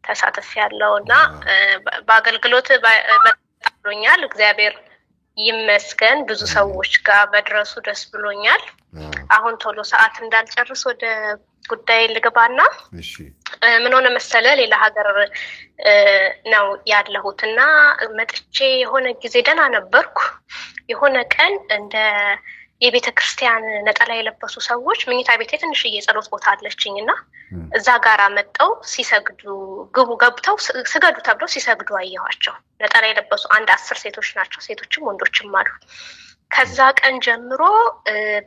ተሳትፍ ያለውና በአገልግሎት በጣሎኛል እግዚአብሔር ይመስገን ብዙ ሰዎች ጋር በድረሱ ደስ ብሎኛል አሁን ቶሎ ሰዓት እንዳልጨርስ ወደ ጉዳይ ልገባና እሺ ምን ሆነ መሰለ ሌላ ሀገር ነው ያለሁትና መጥቼ የሆነ ጊዜ ደና ነበርኩ የሆነ ቀን እንደ የቤተ ክርስቲያን ነጠላ የለበሱ ሰዎች ምኝታ ቤት ትንሽ የጸሎት ቦታ አለችኝና እዛ ጋር መጣው ሲሰግዱ ገብተው ስገዱ ተብለው ሲሰግዱ አየኋቸው ነጠላ የለበሱ አንድ 10 ሴቶች ናቸው ሴቶችም ወንዶችም አሉ ከዛ ቀን ጀምሮ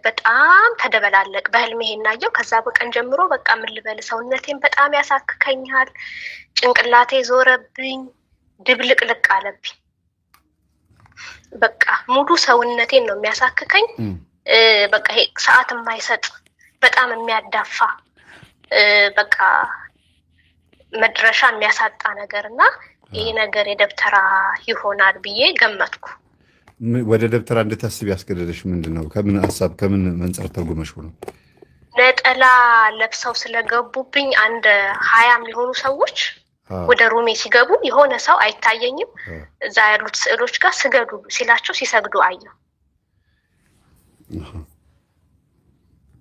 በጣም ተደበላለቅ በህልሜ እናየው ከዛ በቀን ጀምሮ በቃ ምን ልበል ሰውነቴን በጣም ያሳክከኛል ጭንቅላቴ ዞረብኝ ድብልቅልቅ አለብኝ በቃ ሙሉ ሰውነቴን ነው የሚያሳክከኝ በቃ ይሄ ሰዓት የማይሰጥ በጣም የሚያዳፋ በቃ መድረሻ የሚያሳጣ ነገርና ይሄ ነገር የደብተራ ይሆናል ብዬ ገመትኩ ወደ ደብተራ እንድታስብ ያስገደደሽ ምንድነው ከምን ሐሳብ ከምን መንጸር ተርጉመሽ ነው ነጠላ ለብሰው ስለገቡብኝ አንድ 20 የሚሆኑ ሰዎች ወደ ሩሜ ሲገቡ የሆነ ሰው አይታየኝም እዛ ያሉት ስዕሎች ጋር ስገዱ ሲላቸው ሲሰግዱ አየሁ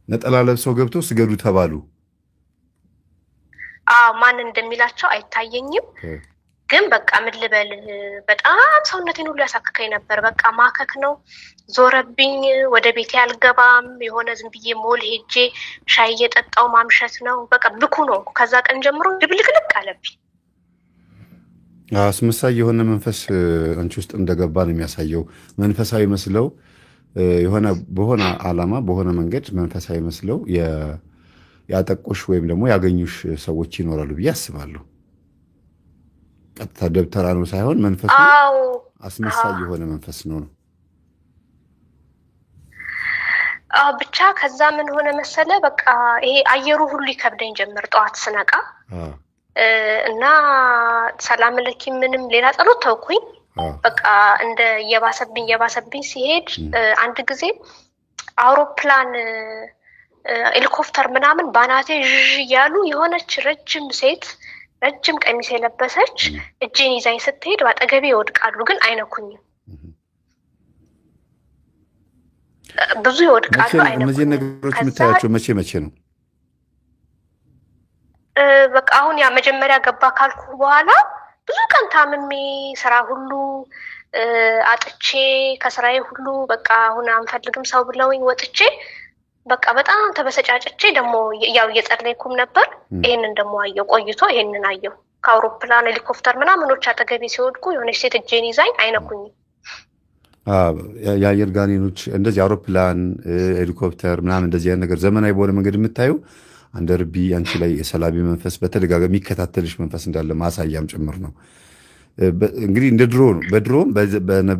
ነጠላ ለብሰው ገብተው ስገዱ ተባሉ ማን እንደሚላቸው አይታየኝም ግን በቃ ምን ልበል በጣም ሰውነቴን ሁሉ ያሳክከኝ ነበር በቃ ማከክ ነው ዞረብኝ ወደ ቤቴ አልገባም የሆነ ዝም ብዬ ሞል ሄጄ ሻይ እየጠጣው ማምሸት ነው በቃ ብኩ ነው ከዛ ቀን ጀምሮ ድብልቅልቅ አለብኝ አስመሳይ የሆነ መንፈስ አንቺ ውስጥ እንደገባ ነው የሚያሳየው መንፈሳዊ መስለው የሆነ በሆነ ዓላማ በሆነ መንገድ መንፈሳዊ መስለው ያጠቁሽ ወይም ደግሞ ያገኙሽ ሰዎች ይኖራሉ ብዬ አስባለሁ ቀጥታ ደብተራ ነው ሳይሆን መንፈሱ አስመሳይ የሆነ መንፈስ ነው ብቻ ከዛ ምን ሆነ መሰለ በቃ ይሄ አየሩ ሁሉ ይከብደኝ ጀመር ጧት ስነቃ እና ሰላም ለኪ ምንም ሌላ ጸሎት ተውኩኝ በቃ እንደ የባሰብኝ ሲሄድ አንድ ጊዜ አውሮፕላን ሄሊኮፕተር ምናምን ባናቴ ያሉ የሆነች ረጅም ቀሚስ የለበሰች እጄን ይዛኝ ስትሄድ ባጠገቤ ይወድቃሉ ግን አይነኩኝም ብዙ ይወድቃሉ አይነኩኝም እነዚህ ነገሮች የምታያቸው መቼ ነው በቃ አሁን ያ መጀመሪያ ገባ ካልኩ በኋላ ብዙ ቀን ታምሜ ስራ ሁሉ አጥቼ ከስራዬ ሁሉ በቃ አሁን አንፈልግም ሰው ብለውኝ ወጥቼ በቃ በጣም ተበሰጫጭቼ ደሞ ያው እየጸለይኩም ነበር ይሄንን ደሞ አየው ቆይቶ ይሄንን አየው ከአውሮፕላን ሄሊኮፕተር ምናምኖች አጠገቤ ሲወድቁ የሆነች ሴት እጄን ይዛኝ አይነኩኝም የአየር ጋኔኖች እንደዚህ አውሮፕላን ሄሊኮፕተር ምናምን እንደዚህ አይነት ነገር ዘመናዊ በሆነ መንገድ የምታዩ አንድ ርቢ አንቺ ላይ የሰላቢ መንፈስ በተደጋጋሚ የሚከታተልሽ መንፈስ እንዳለ ማሳያም ጭምር ነው እንግዲህ እንደ ድሮ ነው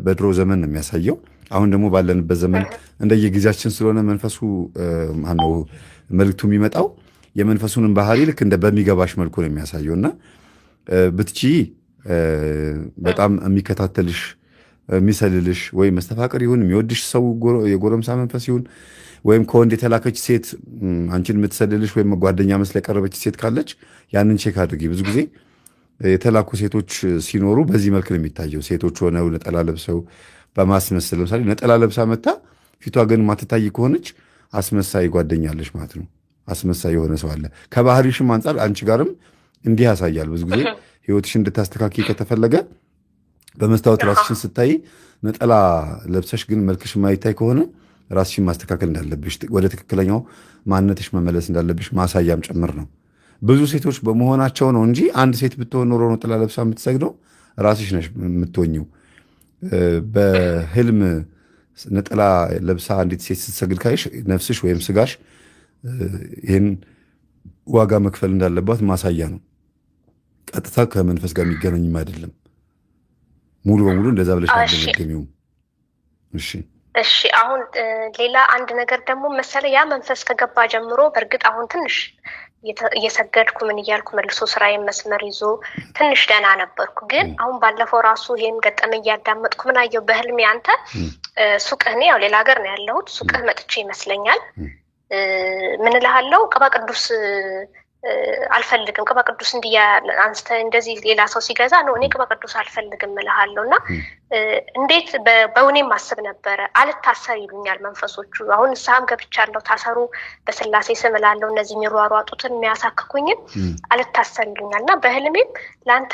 በድሮ ዘመን ነው የሚያሳየው አሁን ደግሞ ባለንበት ዘመን እንደየጊዜያችን ስለሆነ መንፈሱ ማነው መልክቱ የሚመጣው የመንፈሱን ባህሪ ልክ እንደ በሚገባሽ መልኩ ነው የሚያሳየውና ብትቺ በጣም የሚከታተልሽ የሚሰልልሽ ወይ መስተፋቅር ይሁን የሚወድሽ ሰው የጎረምሳ መንፈስ ይሁን ወይም ከወንድ የተላከች ሴት አንቺን የምትሰልልሽ ወይም ጓደኛ መስለ የቀረበች ሴት ካለች ያንን ቼክ አድርጊ ብዙ ጊዜ የተላኩ ሴቶች ሲኖሩ በዚህ መልክ ነው የሚታየው ሴቶች ሆነው ነጠላ ለብሰው በማስመሰል ለምሳሌ ነጠላ ለብሳ መጣ ፊቷ ግን ማትታይ ከሆነች አስመሳይ ጓደኛለሽ ማለት ነው አስመሳይ የሆነ ሰው አለ ከባህሪሽም አንፃር አንቺ ጋርም እንዲህ ያሳያል ብዙ ጊዜ ህይወትሽ እንድታስተካክይ ከተፈለገ በመስታወት ራስሽን ስታይ ነጠላ ለብሰሽ ግን መልክሽ ማይታይ ከሆነ ራስሽን ማስተካከል እንዳለብሽ ወደ ትክክለኛው ማንነትሽ መመለስ እንዳለብሽ ማሳያም ጭምር ነው ብዙ ሴቶች በመሆናቸው ነው እንጂ አንድ ሴት ብትሆን ኖሮ ነጠላ ለብሳ የምትሰግደው ራስሽ ነሽ የምትሆኚው በህልም ነጠላ ለብሳ አንዲት ሴት ስትሰግድ ካይሽ ነፍስሽ ወይም ስጋሽ ይሄን ዋጋ መክፈል እንዳለባት ማሳያ ነው ቀጥታ ከመንፈስ ጋር የሚገናኝም አይደለም ሙሉ በሙሉ እንደዛ ብለሽ አትገናኙም እሺ አሁን ሌላ አንድ ነገር ደግሞ መሰለ ያ መንፈስ ከገባ ጀምሮ በርግጥ አሁን ትንሽ እየሰገድኩ ምን እያልኩ መልሶ ስራዬን መስመር ይዞ ትንሽ ደህና ነበርኩ ግን አሁን ባለፈው ራሱ ይሄን ገጠመ እያዳመጥኩ ምን አየው በህልሜ አንተ ሱቅህ ነው ያው ሌላ ሀገር ነው ያለሁት ሱቅህ መጥቼ ይመስለኛል ምን እልሃለሁ ቅባ ቅዱስ አልፈልግም ቅባ ቅዱስ እንዲያ አንስተ እንደዚህ ሌላ ሰው ሲገዛ ነው እኔ ቅባ ቅዱስ አልፈልግም እልሃለሁ። እና እንዴት በእውኔም ማስብ ነበረ። አልታሰር ይሉኛል መንፈሶቹ። አሁን ንስሐም ገብቻለሁ ታሰሩ በስላሴ ስም እላለሁ። እነዚህ የሚሯሯጡትን የሚያሳክኩኝን አልታሰር ይሉኛል። እና በህልሜም ለአንተ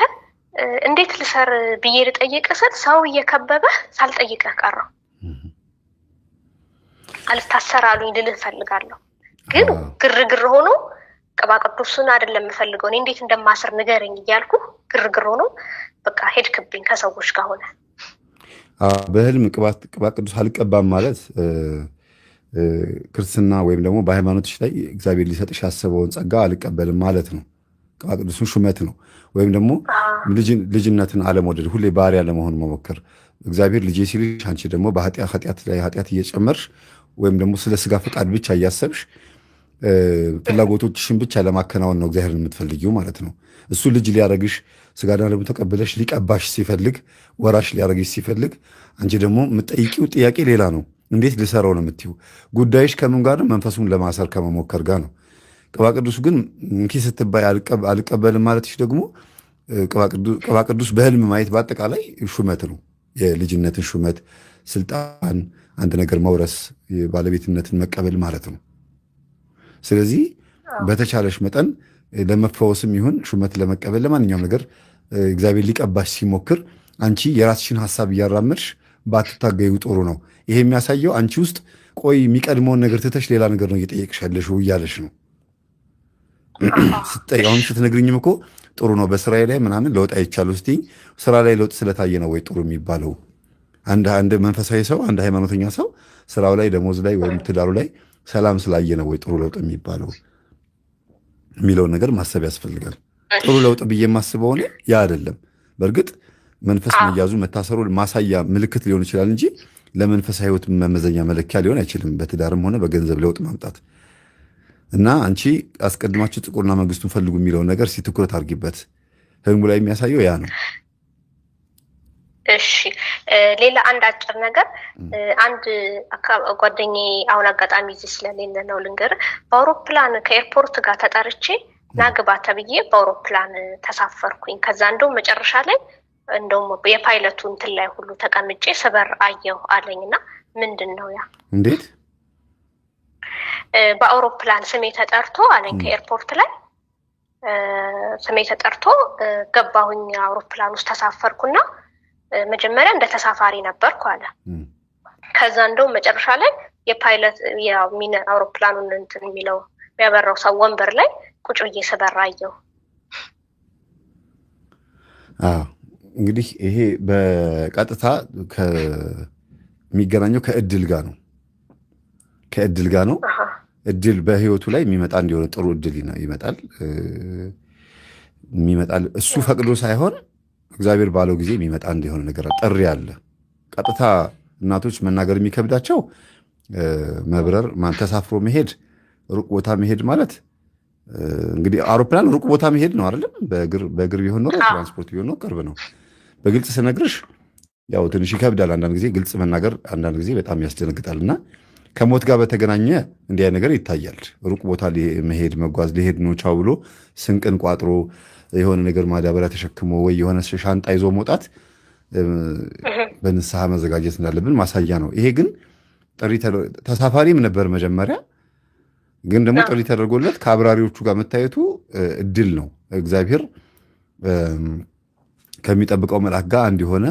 እንዴት ልሰር ብዬ ልጠይቅ ስል ሰው እየከበበህ ሳልጠይቅህ ቀረው። አልታሰር አሉኝ ልልህ እፈልጋለሁ፣ ግን ግርግር ሆኖ ቅባ ቅዱስን አይደለም የምፈልገው እኔ እንዴት እንደማስር ንገረኝ እያልኩ ግርግር ሆኖ በቃ ሄድክብኝ ከሰዎች ጋር ሆነ። በህልም ቅባ ቅዱስ አልቀባም ማለት ክርስትና ወይም ደግሞ በሃይማኖቶች ላይ እግዚአብሔር ሊሰጥሽ ያሰበውን ጸጋ አልቀበልም ማለት ነው። ቅባ ቅዱስን ሹመት ነው። ወይም ደግሞ ልጅነትን አለመውደድ፣ ሁሌ ባሪያ ለመሆን መሞከር። እግዚአብሔር ልጄ ሲልሽ አንቺ ደግሞ በኃጢአት ላይ ኃጢአት እየጨመርሽ ወይም ደግሞ ስለ ስጋ ፈቃድ ብቻ እያሰብሽ ፍላጎቶችሽን ብቻ ለማከናወን ነው እግዚአብሔርን የምትፈልጊው ማለት ነው። እሱ ልጅ ሊያረግሽ ስጋና ደግሞ ተቀብለሽ ሊቀባሽ ሲፈልግ፣ ወራሽ ሊያረግሽ ሲፈልግ፣ አንቺ ደግሞ የምትጠይቂው ጥያቄ ሌላ ነው። እንዴት ልሰራው ነው የምትይው። ጉዳይሽ ከምን ጋር ነው? መንፈሱን ለማሰር ከመሞከር ጋር ነው። ቅባ ቅዱሱ ግን እንኪ ስትባይ አልቀበልም ማለትሽ ደግሞ ቅባ ቅዱስ በህልም ማየት በአጠቃላይ ሹመት ነው። የልጅነትን ሹመት፣ ስልጣን፣ አንድ ነገር መውረስ፣ ባለቤትነትን መቀበል ማለት ነው። ስለዚህ በተቻለሽ መጠን ለመፈወስም ይሁን ሹመት ለመቀበል ለማንኛውም ነገር እግዚአብሔር ሊቀባሽ ሲሞክር አንቺ የራስሽን ሀሳብ እያራመድሽ ባትታገዩ ጥሩ ነው። ይሄ የሚያሳየው አንቺ ውስጥ ቆይ የሚቀድመውን ነገር ትተሽ ሌላ ነገር ነው እየጠየቅሽ ያለሽው እያለሽ ነው። አሁን ስትነግርኝም እኮ ጥሩ ነው በስራዬ ላይ ምናምን ለውጥ አይቻለሁ ስትይኝ ስራ ላይ ለውጥ ስለታየ ነው ወይ ጥሩ የሚባለው? አንድ መንፈሳዊ ሰው አንድ ሃይማኖተኛ ሰው ስራው ላይ ደሞዝ ላይ ወይም ትዳሩ ላይ ሰላም ስላየ ነው ወይ ጥሩ ለውጥ የሚባለው የሚለውን ነገር ማሰብ ያስፈልጋል። ጥሩ ለውጥ ብዬ የማስበው እኔ ያ አይደለም። በእርግጥ መንፈስ መያዙ መታሰሩ ማሳያ ምልክት ሊሆን ይችላል እንጂ ለመንፈስ ህይወት መመዘኛ መለኪያ ሊሆን አይችልም። በትዳርም ሆነ በገንዘብ ለውጥ ማምጣት እና አንቺ አስቀድማችሁ ጥቁርና መንግስቱን ፈልጉ የሚለውን ነገር ትኩረት አድርጊበት። ህልሙ ላይ የሚያሳየው ያ ነው። እሺ ሌላ አንድ አጭር ነገር አንድ ጓደኛዬ አሁን አጋጣሚ እዚህ ስለሌለ ነው ልንገር። በአውሮፕላን ከኤርፖርት ጋር ተጠርቼ ናግባ ተብዬ በአውሮፕላን ተሳፈርኩኝ። ከዛ እንደውም መጨረሻ ላይ እንደውም የፓይለቱ እንትን ላይ ሁሉ ተቀምጬ ስበር አየሁ አለኝና ምንድን ነው ያ? እንዴት በአውሮፕላን ስሜ ተጠርቶ አለኝ። ከኤርፖርት ላይ ስሜ ተጠርቶ ገባሁኝ። አውሮፕላን ውስጥ ተሳፈርኩና መጀመሪያ እንደ ተሳፋሪ ነበርኩ አለ። ከዛ እንደውም መጨረሻ ላይ የፓይለት አውሮፕላኑን እንትን የሚለው የሚያበራው ሰው ወንበር ላይ ቁጭ ብዬ ስበር አየሁ። እንግዲህ ይሄ በቀጥታ የሚገናኘው ከእድል ጋር ነው። ከእድል ጋር ነው። እድል በህይወቱ ላይ የሚመጣ እንዲሆነ ጥሩ እድል ይመጣል። እሱ ፈቅዶ ሳይሆን እግዚአብሔር ባለው ጊዜ የሚመጣ እንዲሆነ ነገር ጥሪ አለ። ቀጥታ እናቶች መናገር የሚከብዳቸው መብረር ተሳፍሮ መሄድ ሩቅ ቦታ መሄድ ማለት እንግዲህ አውሮፕላን ሩቅ ቦታ መሄድ ነው አይደለም። በእግር ቢሆን ኖሮ ትራንስፖርት ቢሆን ኖሮ ቅርብ ነው። በግልጽ ስነግርሽ ያው ትንሽ ይከብዳል። አንዳንድ ጊዜ ግልጽ መናገር አንዳንድ ጊዜ በጣም ያስደነግጣል። እና ከሞት ጋር በተገናኘ እንዲያ ነገር ይታያል። ሩቅ ቦታ መሄድ መጓዝ ሊሄድ ነው ቻው ብሎ ስንቅን ቋጥሮ የሆነ ነገር ማዳበሪያ ተሸክሞ ወይ የሆነ ሻንጣ ይዞ መውጣት በንስሐ መዘጋጀት እንዳለብን ማሳያ ነው። ይሄ ግን ተሳፋሪም ነበር መጀመሪያ፣ ግን ደግሞ ጥሪ ተደርጎለት ከአብራሪዎቹ ጋር መታየቱ እድል ነው። እግዚአብሔር ከሚጠብቀው መልአክ ጋር አንድ የሆነ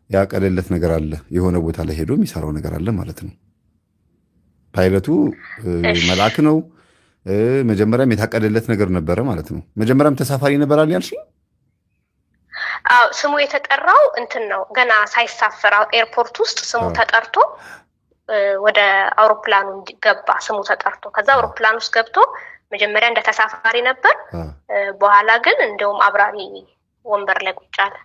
ያቀለለት ነገር አለ። የሆነ ቦታ ላይ ሄዶ የሚሰራው ነገር አለ ማለት ነው። ፓይለቱ መልአክ ነው። መጀመሪያም የታቀደለት ነገር ነበረ ማለት ነው። መጀመሪያም ተሳፋሪ ነበራል ያልሽ? አዎ ስሙ የተጠራው እንትን ነው። ገና ሳይሳፈር ኤርፖርት ውስጥ ስሙ ተጠርቶ ወደ አውሮፕላኑ ገባ። ስሙ ተጠርቶ ከዛ አውሮፕላን ውስጥ ገብቶ መጀመሪያ እንደ ተሳፋሪ ነበር። በኋላ ግን እንደውም አብራሪ ወንበር ላይ ቁጭ አለ።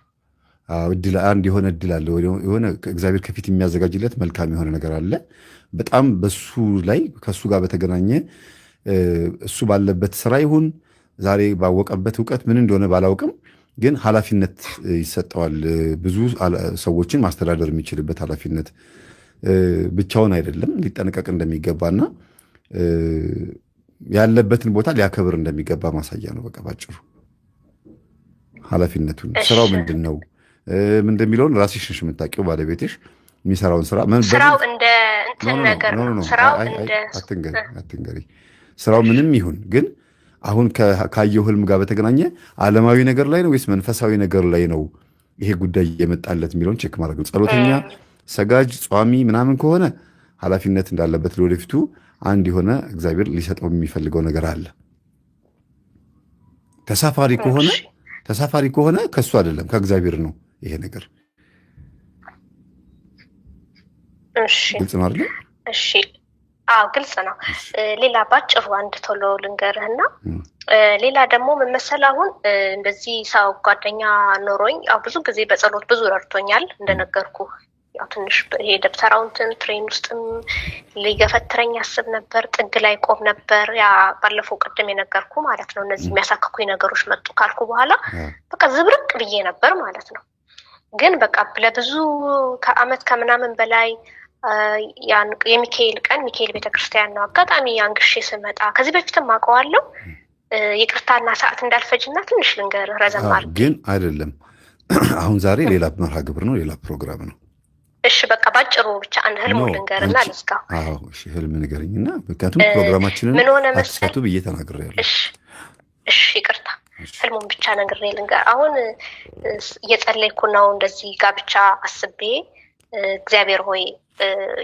አንድ የሆነ እድል አለ። የሆነ እግዚአብሔር ከፊት የሚያዘጋጅለት መልካም የሆነ ነገር አለ። በጣም በሱ ላይ ከሱ ጋር በተገናኘ እሱ ባለበት ስራ ይሁን ዛሬ ባወቀበት እውቀት ምን እንደሆነ ባላውቅም ግን ኃላፊነት ይሰጠዋል። ብዙ ሰዎችን ማስተዳደር የሚችልበት ኃላፊነት ብቻውን አይደለም፣ ሊጠነቀቅ እንደሚገባና ያለበትን ቦታ ሊያከብር እንደሚገባ ማሳያ ነው። በቃ ባጭሩ ኃላፊነቱን ስራው ምንድን ነው ምን እንደሚለውን ራስሽ ነሽ የምታውቂው። ባለቤትሽ የሚሰራውን ስራ ስራው እንደ እንትን ነገር ነው። ስራው እንደ አትንገሪ። ስራው ምንም ይሁን ግን አሁን ካየው ህልም ጋር በተገናኘ ዓለማዊ ነገር ላይ ነው ወይስ መንፈሳዊ ነገር ላይ ነው ይሄ ጉዳይ የመጣለት የሚለውን ቼክ ማድረግ ነው። ጸሎተኛ፣ ሰጋጅ፣ ጿሚ ምናምን ከሆነ ኃላፊነት እንዳለበት ለወደፊቱ አንድ የሆነ እግዚአብሔር ሊሰጠው የሚፈልገው ነገር አለ። ተሳፋሪ ከሆነ ከሱ አይደለም ከእግዚአብሔር ነው ይሄ ነገር። ግልጽ ነው አይደል? እሺ፣ አዎ ግልጽ ነው። ሌላ ባጭሩ አንድ ቶሎ ልንገርህና ሌላ ደግሞ ምን መሰለህ፣ አሁን እንደዚህ ሰው ጓደኛ ኖሮኝ ያው ብዙ ጊዜ በጸሎት ብዙ ረድቶኛል እንደነገርኩ። ያው ትንሽ ይሄ ደብተራውን ትሬን ውስጥም ሊገፈትረኝ ያስብ ነበር፣ ጥግ ላይ ቆም ነበር። ያ ባለፈው ቅድም የነገርኩ ማለት ነው። እነዚህ የሚያሳክኩኝ ነገሮች መጡ ካልኩ በኋላ በቃ ዝብርቅ ብዬ ነበር ማለት ነው። ግን በቃ ለብዙ ከአመት ከምናምን በላይ የሚካኤል ቀን ሚካኤል ቤተክርስቲያን ነው አጋጣሚ አንግሼ ስመጣ፣ ከዚህ በፊትም አውቀዋለሁ። ይቅርታና ሰዓት እንዳልፈጅና ትንሽ ልንገር ረዘም አድርጌ። ግን አይደለም አሁን ዛሬ ሌላ መርሃ ግብር ነው፣ ሌላ ፕሮግራም ነው። እሺ በቃ ባጭሩ ብቻ አንድ ህልም ልንገርና ልዝጋው። አዎ እሺ ህልም ንገረኝና፣ ምክንያቱም ፕሮግራማችንን ምን ሆነ አትሰቱ ብዬ ተናግሬያለሁ። እሺ ይቅርታ ህልሙን ብቻ ነግሬ ልንገር። አሁን እየጸለይኩ ነው እንደዚህ ጋብቻ አስቤ፣ እግዚአብሔር ሆይ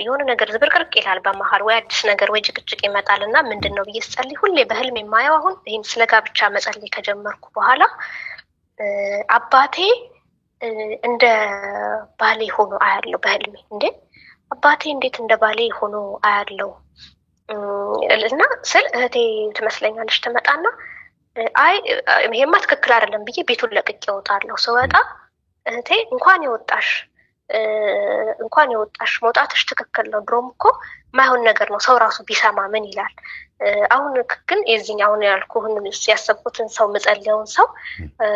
የሆነ ነገር ዝብርቅርቅ ይላል በመሀል፣ ወይ አዲስ ነገር ወይ ጭቅጭቅ ይመጣል እና ምንድን ነው ብዬ ስጸልይ ሁሌ በህልም የማየው አሁን ይህም ስለ ጋብቻ መጸለይ ከጀመርኩ በኋላ አባቴ እንደ ባሌ ሆኖ አያለው በህልሜ። እንዴ አባቴ እንዴት እንደ ባሌ ሆኖ አያለው እና ስል እህቴ ትመስለኛለች ትመጣና አይ ይሄማ ትክክል አይደለም ብዬ ቤቱን ለቅቄ እወጣለሁ። ስወጣ እህቴ እንኳን የወጣሽ መውጣትሽ ትክክል ነው፣ ድሮም እኮ ማይሆን ነገር ነው ሰው ራሱ ቢሰማ ምን ይላል። አሁን ግን የዚህኛውን ያልኩህን ያሰብኩትን ሰው ምጸልየውን ሰው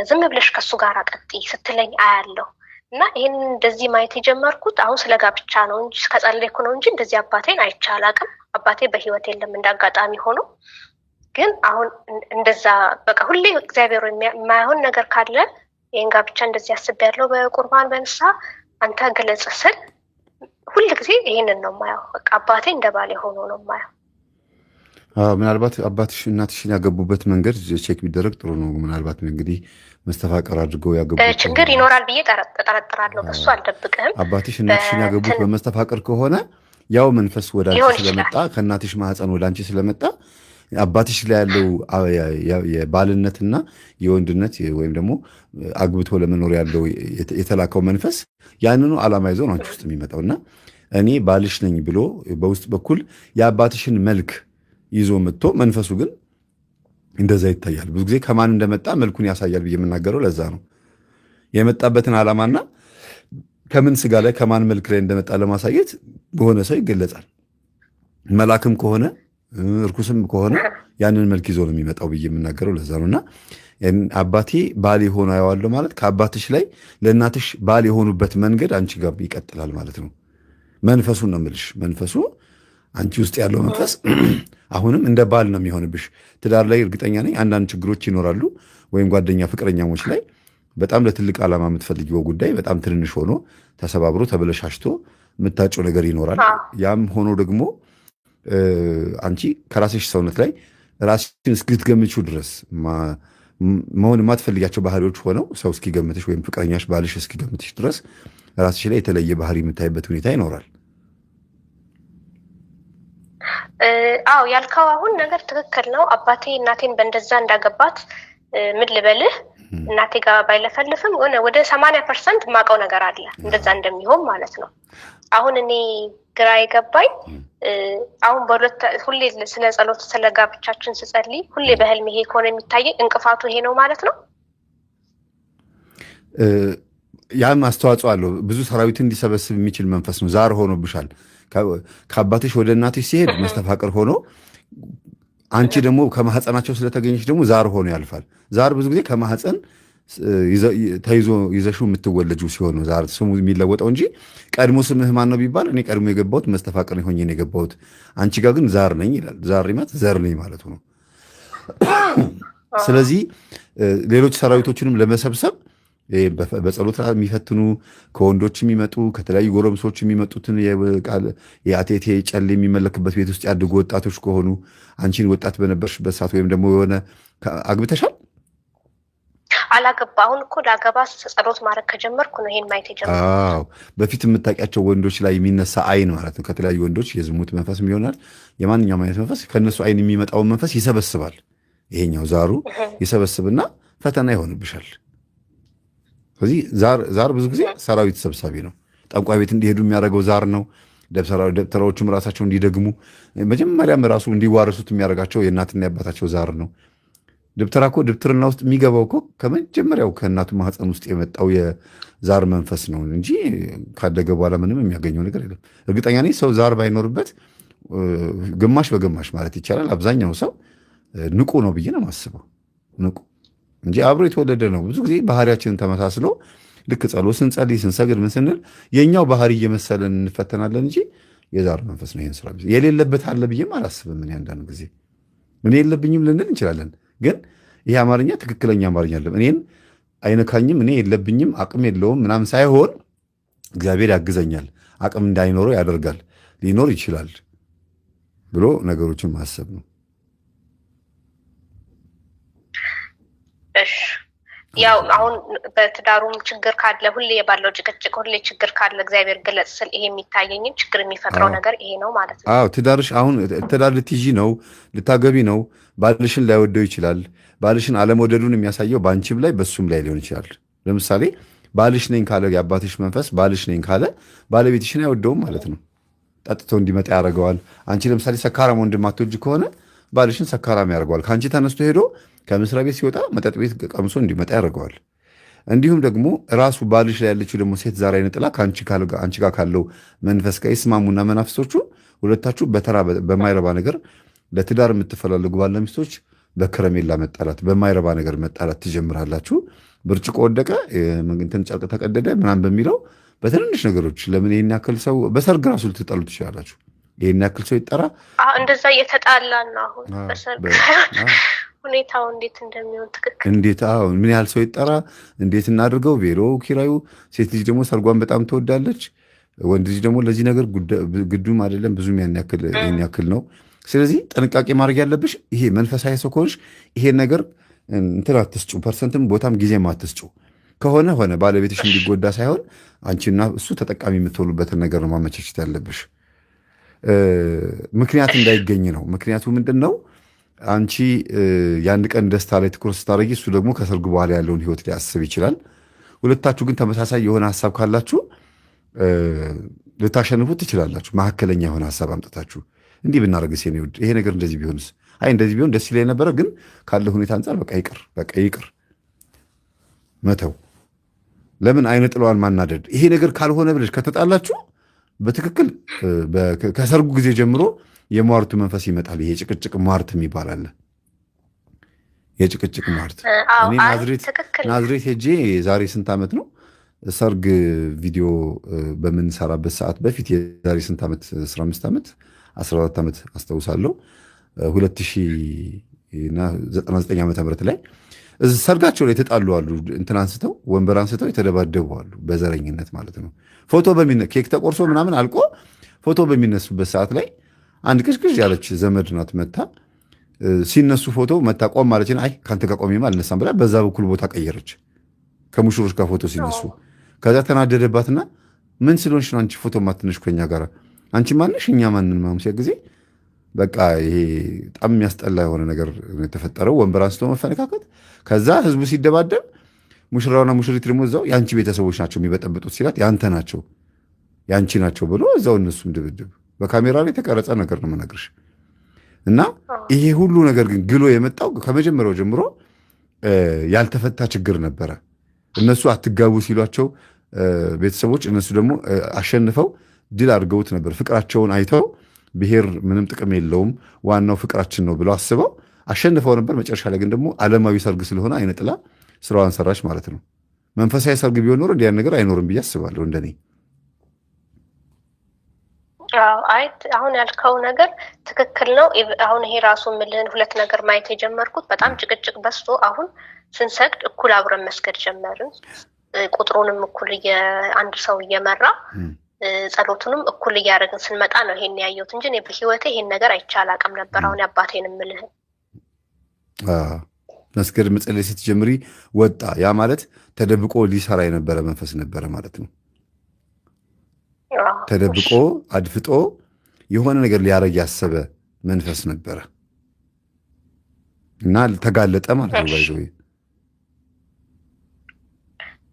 ዝም ብለሽ ከሱ ጋር ቀጥይ ስትለኝ አያለሁ። እና ይህን እንደዚህ ማየት የጀመርኩት አሁን ስለ ጋብቻ ነው እንጂ ከጸለይኩ ነው እንጂ እንደዚህ አባቴን አይቼ አላውቅም። አባቴ በህይወት የለም እንዳጋጣሚ ሆኖ። ግን አሁን እንደዛ በቃ ሁሌ እግዚአብሔር የማይሆን ነገር ካለ ይህን ጋብቻ እንደዚህ አስቤያለሁ በቁርባን በንስሐ አንተ ገለጽ ስል ሁል ጊዜ ይህንን ነው የማየው። በቃ አባቴ እንደ ባሌ ሆኖ ነው የማየው። ምናልባት አባትሽ እናትሽን ያገቡበት መንገድ ቼክ ቢደረግ ጥሩ ነው። ምናልባት እንግዲህ መስተፋቀር አድርገው ያገቡት ችግር ይኖራል ብዬ ጠረጥራለሁ። በሱ አልደብቅም። አባትሽ እናትሽን ያገቡት በመስተፋቀር ከሆነ ያው መንፈስ ወደ አንቺ ስለመጣ ከእናትሽ ማህፀን ወደ አንቺ ስለመጣ አባትሽ ላይ ያለው የባልነትና የወንድነት ወይም ደግሞ አግብቶ ለመኖር ያለው የተላከው መንፈስ ያንኑ ዓላማ ይዘው ነው አንቺ ውስጥ የሚመጣው እና እኔ ባልሽ ነኝ ብሎ በውስጥ በኩል የአባትሽን መልክ ይዞ መጥቶ መንፈሱ ግን እንደዛ ይታያል። ብዙ ጊዜ ከማን እንደመጣ መልኩን ያሳያል ብዬ የምናገረው ለዛ ነው። የመጣበትን ዓላማና ከምን ስጋ ላይ ከማን መልክ ላይ እንደመጣ ለማሳየት በሆነ ሰው ይገለጻል። መልአክም ከሆነ እርኩስም ከሆነ ያንን መልክ ይዞ ነው የሚመጣው ብዬ የምናገረው ለዛ ነው። እና አባቴ ባል የሆነ ያዋለው ማለት ከአባትሽ ላይ ለእናትሽ ባል የሆኑበት መንገድ አንቺ ጋር ይቀጥላል ማለት ነው። መንፈሱን ነው የምልሽ። መንፈሱ አንቺ ውስጥ ያለው መንፈስ አሁንም እንደ ባል ነው የሚሆንብሽ። ትዳር ላይ እርግጠኛ ነኝ አንዳንድ ችግሮች ይኖራሉ፣ ወይም ጓደኛ ፍቅረኛሞች ላይ በጣም ለትልቅ ዓላማ የምትፈልጊው ጉዳይ በጣም ትንንሽ ሆኖ ተሰባብሮ ተበለሻሽቶ የምታጭው ነገር ይኖራል። ያም ሆኖ ደግሞ አንቺ ከራስሽ ሰውነት ላይ ራስሽን እስክትገምቺው ድረስ መሆን የማትፈልጊያቸው ባህሪዎች ሆነው ሰው እስኪገምትሽ ወይም ፍቅረኛሽ ባልሽ እስኪገምትሽ ድረስ ራስሽ ላይ የተለየ ባህሪ የምታይበት ሁኔታ ይኖራል። አዎ ያልከው አሁን ነገር ትክክል ነው። አባቴ እናቴን በእንደዛ እንዳገባት ምን ልበልህ እናቴ ጋር ባይለፈልፍም ወደ 80% የማውቀው ነገር አለ እንደዛ እንደሚሆን ማለት ነው። አሁን እኔ ግራ የገባኝ አሁን ሁሌ ስለ ጸሎት ስለ ጋብቻችን ስጸልይ ሁሌ በህልም ይሄ ከሆነ የሚታየኝ እንቅፋቱ ይሄ ነው ማለት ነው። ያም አስተዋጽኦ አለው። ብዙ ሰራዊትን እንዲሰበስብ የሚችል መንፈስ ነው። ዛር ሆኖብሻል። ከአባትሽ ወደ እናትሽ ሲሄድ መስተፋቅር ሆኖ አንቺ ደግሞ ከማህፀናቸው ስለተገኘች ደግሞ ዛር ሆኖ ያልፋል። ዛር ብዙ ጊዜ ከማህፀን ተይዞ ይዘሽው የምትወለጁ ሲሆን ነው ዛር ስሙ የሚለወጠው እንጂ ቀድሞ ስምህ ማን ነው ቢባል እኔ ቀድሞ የገባሁት መስተፋቅር ሆኜ ነው የገባሁት፣ አንቺ ጋር ግን ዛር ነኝ ይላል። ዛር ማለት ዘር ነኝ ማለት ነው። ስለዚህ ሌሎች ሰራዊቶችንም ለመሰብሰብ በጸሎት የሚፈትኑ ከወንዶች የሚመጡ ከተለያዩ ጎረምሶች የሚመጡትን የአቴቴ ጨሌ የሚመለክበት ቤት ውስጥ ያድጉ ወጣቶች ከሆኑ አንቺን ወጣት በነበርሽበት ሰዓት ወይም ደግሞ የሆነ አግብተሻል? አላገባ አሁን እኮ ላገባ ጸሎት ማድረግ ከጀመርኩ ነው ይሄን ማየት የጀመርኩት። አዎ በፊት የምታውቂያቸው ወንዶች ላይ የሚነሳ አይን ማለት ነው። ከተለያዩ ወንዶች የዝሙት መንፈስ ይሆናል፣ የማንኛውም አይነት መንፈስ ከነሱ አይን የሚመጣውን መንፈስ ይሰበስባል። ይሄኛው ዛሩ ይሰበስብና ፈተና ይሆንብሻል። ስለዚህ ዛር ብዙ ጊዜ ሰራዊት ሰብሳቢ ነው። ጠንቋይ ቤት እንዲሄዱ የሚያደርገው ዛር ነው። ደብተራዎቹም ራሳቸው እንዲደግሙ መጀመሪያም ራሱ እንዲዋረሱት የሚያደርጋቸው የእናትና የአባታቸው ዛር ነው። ደብተራ እኮ ድብትርና ውስጥ የሚገባው እኮ ከመጀመሪያው ከእናቱ ማህፀን ውስጥ የመጣው የዛር መንፈስ ነው እንጂ ካደገ በኋላ ምንም የሚያገኘው ነገር የለም። እርግጠኛ ነኝ ሰው ዛር ባይኖርበት ግማሽ በግማሽ ማለት ይቻላል አብዛኛው ሰው ንቁ ነው ብዬ ነው የማስበው። ንቁ እንጂ አብሮ የተወለደ ነው። ብዙ ጊዜ ባህሪያችንን ተመሳስሎ ልክ ጸሎት ስንጸልይ ስንሰግድ ምን ስንል የእኛው ባህሪ እየመሰለን እንፈተናለን እንጂ የዛር መንፈስ ነው ይህን ስራ የሌለበት አለ ብዬም አላስብም። እኔ አንዳንድ ጊዜ እኔ የለብኝም ልንል እንችላለን፣ ግን ይህ አማርኛ ትክክለኛ አማርኛ አለም። እኔን አይነካኝም፣ እኔ የለብኝም፣ አቅም የለውም ምናምን ሳይሆን እግዚአብሔር ያግዘኛል፣ አቅም እንዳይኖረው ያደርጋል፣ ሊኖር ይችላል ብሎ ነገሮችን ማሰብ ነው። ያው አሁን በትዳሩም ችግር ካለ ሁሌ ባለው ጭቅጭቅ ሁሌ ችግር ካለ እግዚአብሔር ገለጽ ስል ይሄ የሚታየኝም ችግር የሚፈጥረው ነገር ይሄ ነው ማለት ነው። አዎ ትዳርሽ አሁን ትዳር ልትይዢ ነው፣ ልታገቢ ነው። ባልሽን ላይወደው ይችላል። ባልሽን አለመውደዱን የሚያሳየው በአንቺም ላይ በሱም ላይ ሊሆን ይችላል። ለምሳሌ ባልሽ ነኝ ካለ የአባትሽ መንፈስ ባልሽ ነኝ ካለ ባለቤትሽን አይወደውም ማለት ነው። ጠጥቶ እንዲመጣ ያደርገዋል። አንቺ ለምሳሌ ሰካራም ወንድም አትወጂ ከሆነ ባልሽን ሰካራም ያደርገዋል። ከአንቺ ተነስቶ ሄዶ ከመስሪያ ቤት ሲወጣ መጠጥ ቤት ቀምሶ እንዲመጣ ያደርገዋል። እንዲሁም ደግሞ ራሱ ባልሽ ላይ ያለችው ደግሞ ሴት ዛር አይነ ጥላ ከአንቺ ጋር ካለው መንፈስ ጋር ይስማሙና መናፍስቶቹ ሁለታችሁ በተራ በማይረባ ነገር ለትዳር የምትፈላለጉ ባልና ሚስቶች በከረሜላ መጣላት፣ በማይረባ ነገር መጣላት ትጀምራላችሁ። ብርጭቆ ወደቀ፣ እንትን ጨርቅ ተቀደደ ምናምን በሚለው በትንንሽ ነገሮች ለምን ይህን ያክል ሰው በሰርግ ራሱ ልትጣሉ ትችላላችሁ። ይህን ያክል ሰው ይጠራ እንደዛ እየተጣላን ነው አሁን በሰርግ ሁኔታው እንዴት እንደሚሆን ትክክል እንዴት ምን ያህል ሰው ይጠራ፣ እንዴት እናድርገው፣ ቬሎ ኪራዩ። ሴት ልጅ ደግሞ ሰርጓን በጣም ትወዳለች። ወንድ ልጅ ደግሞ ለዚህ ነገር ግዱም አይደለም ብዙም ይህን ያክል ነው። ስለዚህ ጥንቃቄ ማድረግ ያለብሽ ይሄ መንፈሳዊ ሰው ከሆንሽ ይሄን ነገር እንትን አትስጩ፣ ፐርሰንትም ቦታም ጊዜም አትስጩ። ከሆነ ሆነ ባለቤትሽ እንዲጎዳ ሳይሆን አንቺና እሱ ተጠቃሚ የምትሆኑበትን ነገር ነው ማመቻቸት ያለብሽ። ምክንያት እንዳይገኝ ነው። ምክንያቱ ምንድን ነው? አንቺ የአንድ ቀን ደስታ ላይ ትኩረት ስታደርጊ እሱ ደግሞ ከሰርጉ በኋላ ያለውን ህይወት ሊያስብ ይችላል። ሁለታችሁ ግን ተመሳሳይ የሆነ ሀሳብ ካላችሁ ልታሸንፉት ትችላላችሁ። መካከለኛ የሆነ ሀሳብ አምጥታችሁ እንዲህ ብናደርግስ የኔ ውድ ይሄ ነገር እንደዚህ ቢሆንስ፣ አይ እንደዚህ ቢሆን ደስ ይለኝ ነበረ፣ ግን ካለ ሁኔታ አንጻር በቃ ይቅር መተው። ለምን አይነ ጥለዋን ማናደድ? ይሄ ነገር ካልሆነ ብለሽ ከተጣላችሁ በትክክል ከሰርጉ ጊዜ ጀምሮ የሟርቱ መንፈስ ይመጣል። ይሄ ጭቅጭቅ ሟርት የሚባል አለ። የጭቅጭቅ ሟርት እኔ ናዝሬት ሄጄ ዛሬ ስንት ዓመት ነው ሰርግ ቪዲዮ በምንሰራበት ሰዓት በፊት የዛሬ ስንት ዓመት 15 ዓመት 14 ዓመት አስታውሳለሁ 2099 ዓመተ ምህረት ላይ ሰርጋቸው ላይ የተጣሉ አሉ። እንትን አንስተው ወንበር አንስተው የተደባደቡ አሉ። በዘረኝነት ማለት ነው። ፎቶ ኬክ ተቆርሶ ምናምን አልቆ ፎቶ በሚነሱበት ሰዓት ላይ አንድ ቅዥቅዥ ያለች ዘመድ ናት መታ ሲነሱ ፎቶ መታ ቆም ማለች። አይ ከአንተ ጋር ቆሜማ አልነሳም ብላ በዛ በኩል ቦታ ቀየረች ከሙሽሮች ጋር ፎቶ ሲነሱ። ከዛ ተናደደባትና ምን ስለሆንሽ ነው አንቺ ፎቶ ማትነሽ ከኛ ጋር? አንቺ ማነሽ እኛ ማንን ማምሲያ ጊዜ በቃ ይሄ በጣም የሚያስጠላ የሆነ ነገር የተፈጠረው። ወንበር አንስቶ መፈነካከት። ከዛ ህዝቡ ሲደባደብ ሙሽራውና ሙሽሪት ደግሞ እዛው የአንቺ ቤተሰቦች ናቸው የሚበጠብጡት ሲላት የአንተ ናቸው የአንቺ ናቸው ብሎ እዛው እነሱም ድብድብ። በካሜራ ላይ የተቀረጸ ነገር ነው የምነግርሽ። እና ይሄ ሁሉ ነገር ግን ግሎ የመጣው ከመጀመሪያው ጀምሮ ያልተፈታ ችግር ነበረ። እነሱ አትጋቡ ሲሏቸው ቤተሰቦች እነሱ ደግሞ አሸንፈው ድል አድርገውት ነበር። ፍቅራቸውን አይተው ብሔር ምንም ጥቅም የለውም ዋናው ፍቅራችን ነው ብለው አስበው አሸንፈው ነበር። መጨረሻ ላይ ግን ደግሞ ዓለማዊ ሰርግ ስለሆነ አይነ ጥላ ስራዋን ሰራች ማለት ነው። መንፈሳዊ ሰርግ ቢሆን ኖሮ እንዲያን ነገር አይኖርም ብዬ አስባለሁ እንደኔ። አይ አሁን ያልከው ነገር ትክክል ነው። አሁን ይሄ ራሱ ምልህን ሁለት ነገር ማየት የጀመርኩት በጣም ጭቅጭቅ በዝቶ አሁን ስንሰግድ እኩል አብረን መስገድ ጀመርን። ቁጥሩንም እኩል አንድ ሰው እየመራ ጸሎቱንም እኩል እያደረግን ስንመጣ ነው ይሄን ያየሁት እንጂ እኔ በህይወቴ ይሄን ነገር አይቻል አቅም ነበር። አሁን አባቴን ምልህን መስገድ መጸለይ ስትጀምሪ ወጣ። ያ ማለት ተደብቆ ሊሰራ የነበረ መንፈስ ነበረ ማለት ነው። ተደብቆ አድፍጦ የሆነ ነገር ሊያረግ ያሰበ መንፈስ ነበረ እና ተጋለጠ ማለት ነው። ባይዘው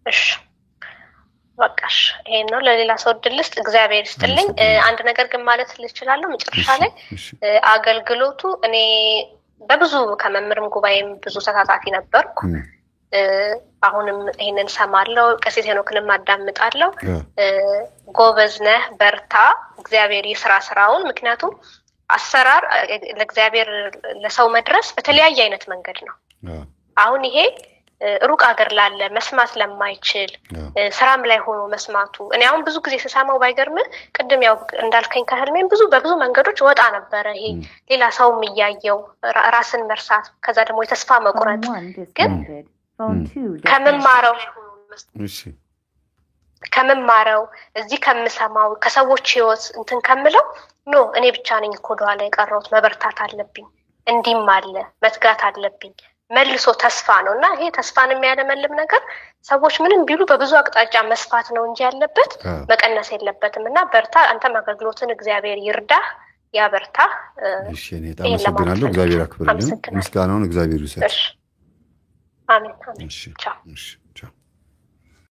እሺ በቃሽ ይሄን ነው ለሌላ ሰው ድልስት እግዚአብሔር ይስጥልኝ። አንድ ነገር ግን ማለት ልችላለሁ መጨረሻ ላይ አገልግሎቱ እኔ በብዙ ከመምርም ጉባኤም ብዙ ተሳታፊ ነበርኩ። አሁንም ይሄንን ሰማለሁ። ቀሲስ ሄኖክንም አዳምጣለሁ። ጎበዝ ነህ፣ በርታ፣ እግዚአብሔር ይስራ ስራውን። ምክንያቱም አሰራር ለእግዚአብሔር ለሰው መድረስ በተለያየ አይነት መንገድ ነው። አሁን ይሄ ሩቅ ሀገር ላለ መስማት ለማይችል ስራም ላይ ሆኖ መስማቱ እኔ አሁን ብዙ ጊዜ ስሰማው ባይገርም ቅድም ያው እንዳልከኝ ከህልሜም በብዙ መንገዶች ወጣ ነበረ። ይሄ ሌላ ሰውም እያየው ራስን መርሳት፣ ከዛ ደግሞ የተስፋ መቁረጥ ግን ከምማረው እዚህ ከምሰማው ከሰዎች ህይወት እንትን ከምለው ኖ እኔ ብቻ ነኝ እኮ ወደኋላ የቀረሁት፣ መበርታት አለብኝ፣ እንዲህም አለ መትጋት አለብኝ መልሶ ተስፋ ነው እና ይሄ ተስፋን የሚያለመልም ነገር ሰዎች ምንም ቢሉ በብዙ አቅጣጫ መስፋት ነው እንጂ ያለበት መቀነስ የለበትም። እና በርታ፣ አንተም አገልግሎትን እግዚአብሔር ይርዳህ ያበርታህ። እሺ እኔ አመሰግናለሁ። እግዚአብሔር አክብርልኝ። ምስጋናውን እግዚአብሔር ይሰጥ። አሜን። ቻው።